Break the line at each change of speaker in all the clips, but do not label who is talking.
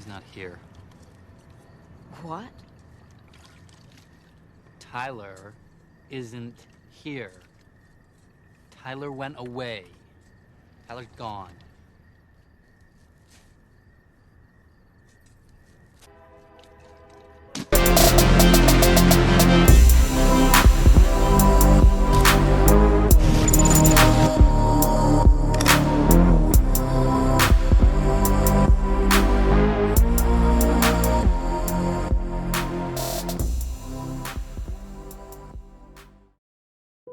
He's not here.
What?
Tyler isn't here. Tyler went away. Tyler's gone.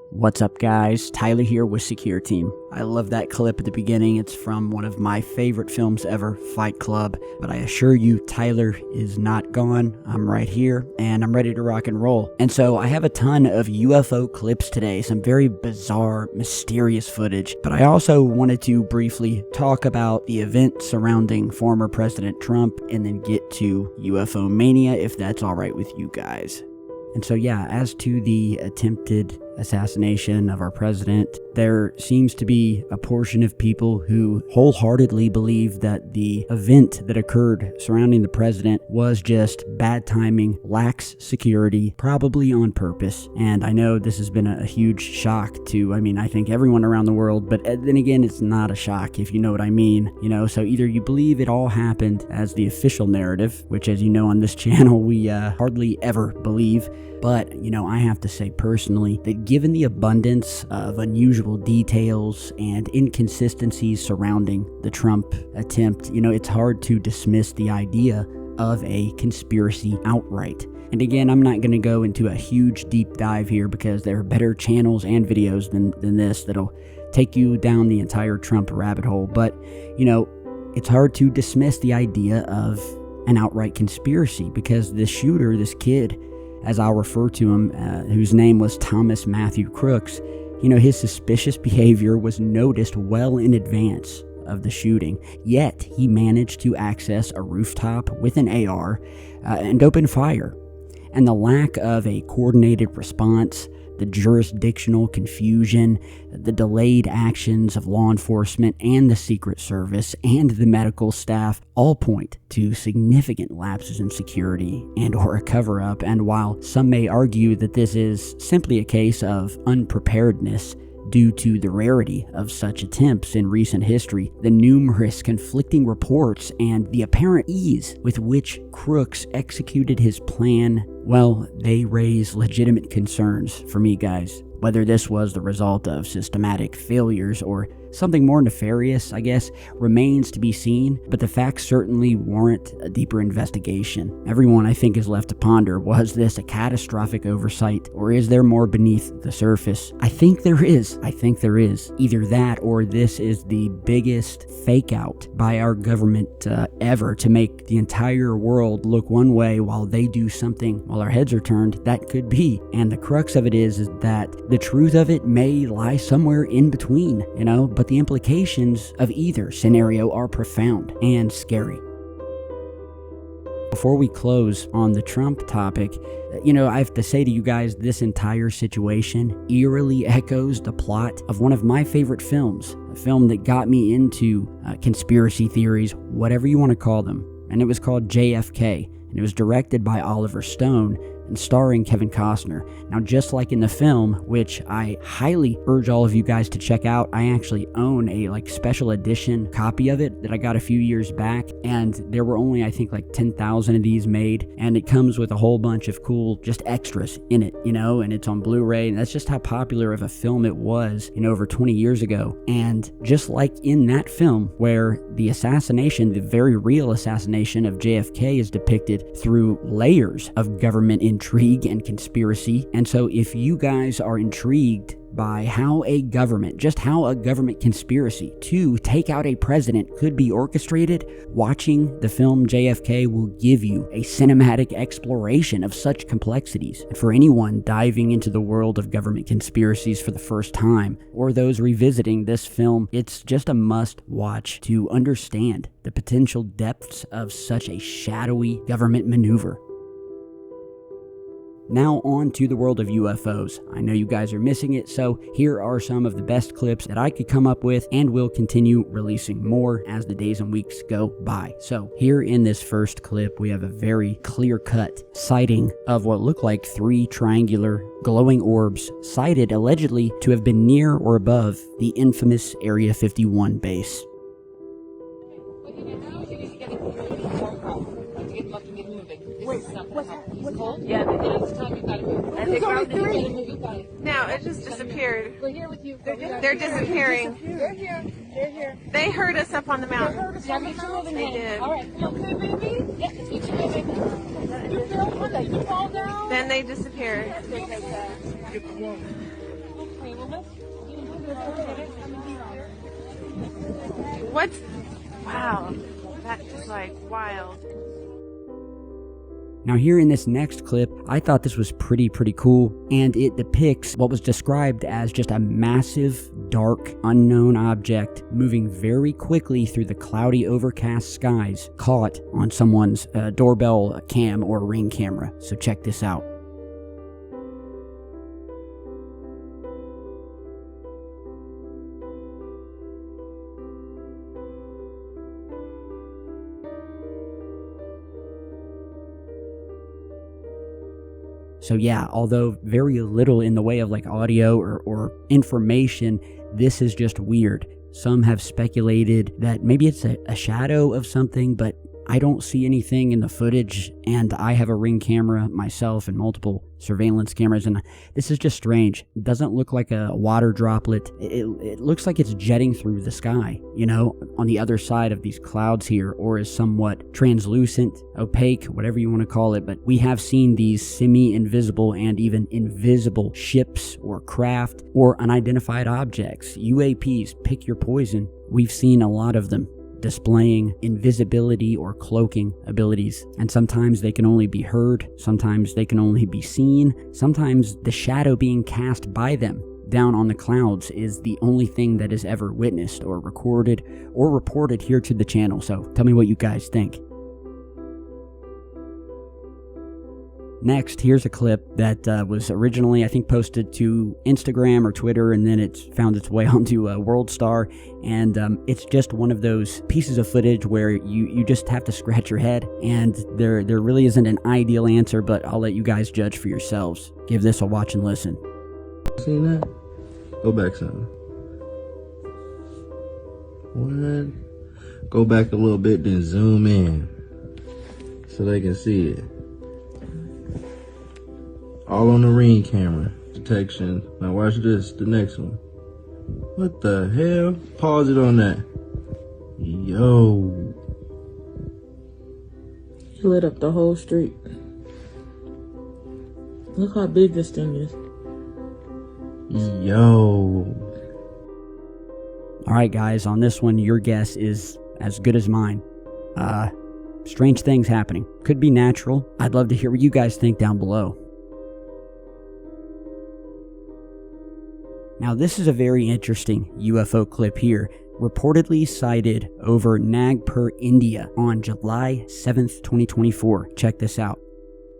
What's up, guys? Tyler here with Secure Team. I love that clip at the beginning. It's from one of my favorite films ever, Fight Club. But I assure you, Tyler is not gone. I'm right here, and I'm ready to rock and roll. And so I have a ton of UFO clips today, some very bizarre, mysterious footage. But I also wanted to briefly talk about the event surrounding former President Trump, and then get to UFO mania, if that's all right with you guys. And so, yeah, as to the attempted assassination of our president, there seems to be a portion of people who wholeheartedly believe that the event that occurred surrounding the president was just bad timing, lax security, probably on purpose. And I know this has been a huge shock to, I think everyone around the world, but then again, it's not a shock, if you know what I mean. So either you believe it all happened as the official narrative, which, as you know, on this channel, we hardly ever believe. But, I have to say personally that given the abundance of unusual details and inconsistencies surrounding the Trump attempt, it's hard to dismiss the idea of a conspiracy outright. And again, I'm not going to go into a huge deep dive here because there are better channels and videos than this that'll take you down the entire Trump rabbit hole. But, it's hard to dismiss the idea of an outright conspiracy because the shooter, this kid, as I'll refer to him, whose name was Thomas Matthew Crooks, his suspicious behavior was noticed well in advance of the shooting, yet he managed to access a rooftop with an AR and open fire. And the lack of a coordinated response, the jurisdictional confusion, the delayed actions of law enforcement and the Secret Service and the medical staff all point to significant lapses in security and or a cover-up. And while some may argue that this is simply a case of unpreparedness due to the rarity of such attempts in recent history, the numerous conflicting reports, and the apparent ease with which Crooks executed his plan, well, they raise legitimate concerns for me, guys. Whether this was the result of systematic failures or something more nefarious, I guess, remains to be seen, but the facts certainly warrant a deeper investigation. Everyone, I think, is left to ponder, was this a catastrophic oversight, or is there more beneath the surface? I think there is. Either that, or this is the biggest fake out by our government ever to make the entire world look one way while they do something while our heads are turned. That could be. And the crux of it is that the truth of it may lie somewhere in between, but the implications of either scenario are profound and scary. Before we close on the Trump topic, I have to say to you guys, this entire situation eerily echoes the plot of one of my favorite films, a film that got me into conspiracy theories, whatever you want to call them, and it was called JFK, and it was directed by Oliver Stone and starring Kevin Costner. Now, just like in the film, which I highly urge all of you guys to check out, I actually own a special edition copy of it that I got a few years back, and there were only, I think, 10,000 of these made, and it comes with a whole bunch of cool just extras in it, and it's on Blu-ray, and that's just how popular of a film it was, over 20 years ago. And just like in that film, where the assassination, the very real assassination of JFK is depicted through layers of government intrigue and conspiracy. And so if you guys are intrigued by how a government conspiracy to take out a president could be orchestrated, watching the film JFK will give you a cinematic exploration of such complexities. And for anyone diving into the world of government conspiracies for the first time, or those revisiting this film, it's just a must-watch to understand the potential depths of such a shadowy government maneuver. Now on to the world of UFOs. I know you guys are missing it, so here are some of the best clips that I could come up with, and will continue releasing more as the days and weeks go by. So here in this first clip, we have a very clear-cut sighting of what look like 3 triangular glowing orbs sighted allegedly to have been near or above the infamous Area 51 base.
Yeah,
no, it just disappeared.
we're here with you.
They're disappearing.
They're here. They're here.
They heard us up on the mountain.
They did. All right. You okay, baby? Yeah, it's me too, baby. You feel good? You fall down?
Then they disappeared.
Okay, well,
What? Wow, that's just like wild.
Now here in this next clip, I thought this was pretty cool, and it depicts what was described as just a massive, dark, unknown object moving very quickly through the cloudy, overcast skies, caught on someone's doorbell cam or ring camera. So check this out. So yeah, although very little in the way of like audio or information, this is just weird. Some have speculated that maybe it's a shadow of something, but I don't see anything in the footage, and I have a ring camera myself and multiple surveillance cameras, and this is just strange. It doesn't look like a water droplet. It looks like it's jetting through the sky, you know, on the other side of these clouds here, or is somewhat translucent, opaque, whatever you want to call it. But we have seen these semi-invisible and even invisible ships or craft or unidentified objects, UAPs, pick your poison. We've seen a lot of them displaying invisibility or cloaking abilities, and sometimes they can only be heard, sometimes they can only be seen, sometimes the shadow being cast by them down on the clouds is the only thing that is ever witnessed or recorded or reported here to the channel. So tell me what you guys think. Next, here's a clip that was originally, I think, posted to Instagram or Twitter, and then it's found its way onto WorldStar, and it's just one of those pieces of footage where you just have to scratch your head, and there really isn't an ideal answer, but I'll let you guys judge for yourselves. Give this a watch and listen.
Seen that? Go back some. What? Go back a little bit, then zoom in so they can see it. All on the ring camera detection. Now watch this, the next one. What the hell? Pause it on that. Yo.
He lit up the whole street. Look how big this thing is.
Yo.
Alright guys, on this one, your guess is as good as mine. Strange things happening. Could be natural. I'd love to hear what you guys think down below. Now this is a very interesting UFO clip here, reportedly sighted over Nagpur, India on July 7th, 2024. Check this out.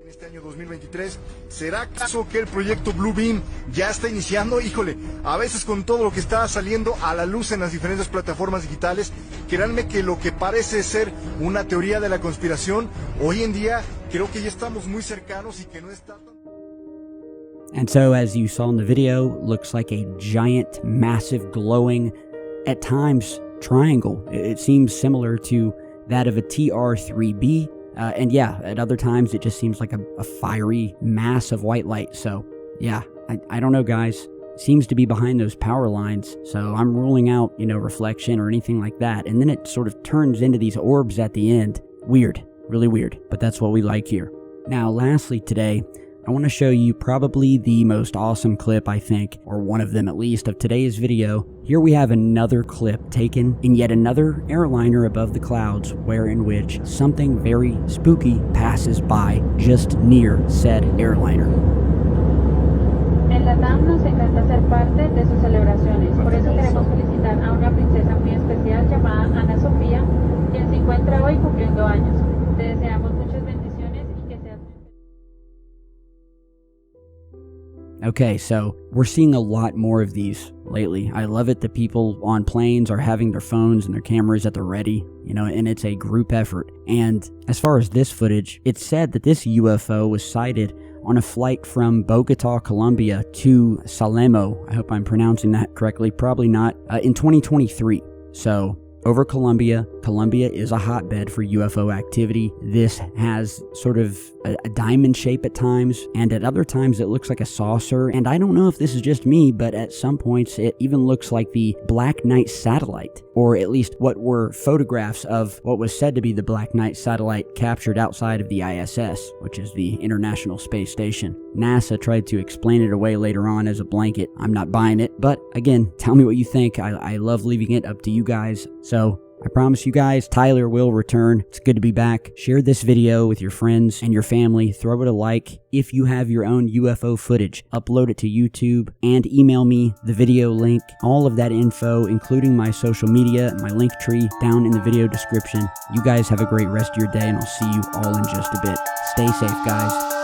En este año 2023, ¿será acaso que el proyecto Blue Beam ya está iniciando? Híjole, a veces con todo lo que está saliendo a la luz en las diferentes plataformas digitales, créanme que lo que parece ser una teoría de la conspiración, hoy en día creo que ya estamos muy cercanos y que no está tan...
And so, as you saw in the video, looks like a giant, massive, glowing, at times, triangle. It seems similar to that of a TR-3B. And yeah, at other times, it just seems like a fiery mass of white light. So, yeah, I don't know, guys. Seems to be behind those power lines. So I'm ruling out, reflection or anything like that. And then it sort of turns into these orbs at the end. Weird. Really weird. But that's what we like here. Now, lastly today, I want to show you probably the most awesome clip, I think, or one of them at least, of today's video. Here we have another clip taken in yet another airliner above the clouds, in which something very spooky passes by just near said airliner.
En la TAM nos encanta ser parte de sus celebraciones, por eso queremos felicitar a una princesa muy especial llamada Ana Sofía, quien se encuentra hoy cumpliendo años. Te deseamos muchas bendiciones y que seas...
Okay, so we're seeing a lot more of these lately. I love it that people on planes are having their phones and their cameras at the ready, and it's a group effort. And as far as this footage, it's said that this UFO was sighted on a flight from Bogota, Colombia to Salemo. I hope I'm pronouncing that correctly. Probably not. In 2023. So over Colombia. Colombia is a hotbed for UFO activity. This has sort of a diamond shape at times, and at other times it looks like a saucer. And I don't know if this is just me, but at some points it even looks like the Black Knight satellite, or at least what were photographs of what was said to be the Black Knight satellite captured outside of the ISS, which is the International Space Station. NASA tried to explain it away later on as a blanket. I'm not buying it, but again, tell me what you think. I love leaving it up to you guys. So I promise you guys, Tyler will return. It's good to be back. Share this video with your friends and your family. Throw it a like. If you have your own UFO footage, upload it to YouTube and email me the video link. All of that info, including my social media and my link tree, down in the video description. You guys have a great rest of your day, and I'll see you all in just a bit. Stay safe, guys.